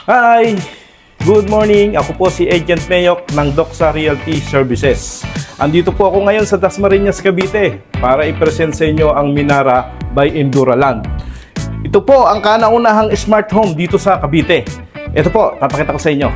Hi! Good morning! Ako po si Agent Meyok ng Doxa Realty Services. Andito po ako ngayon sa Dasmariñas, Cavite para i-present sa inyo ang Minara by Enduraland. Ito po ang kauna-unahang smart home dito sa Cavite. Ito po, papakita ko sa inyo.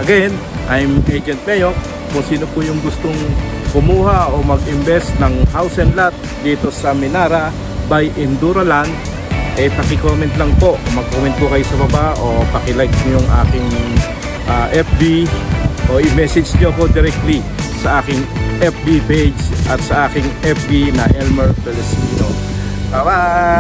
Again, I'm Agent Meyok. Kung sino po yung gustong kumuha o mag-invest ng house and lot dito sa Minara by Enduraland, paki-comment lang po. Mag-comment po kayo sa baba o paki-like nyo yung aking FB o i-message nyo ko directly sa aking FB page at sa aking FB na Elmer Pelestino. Bye-bye!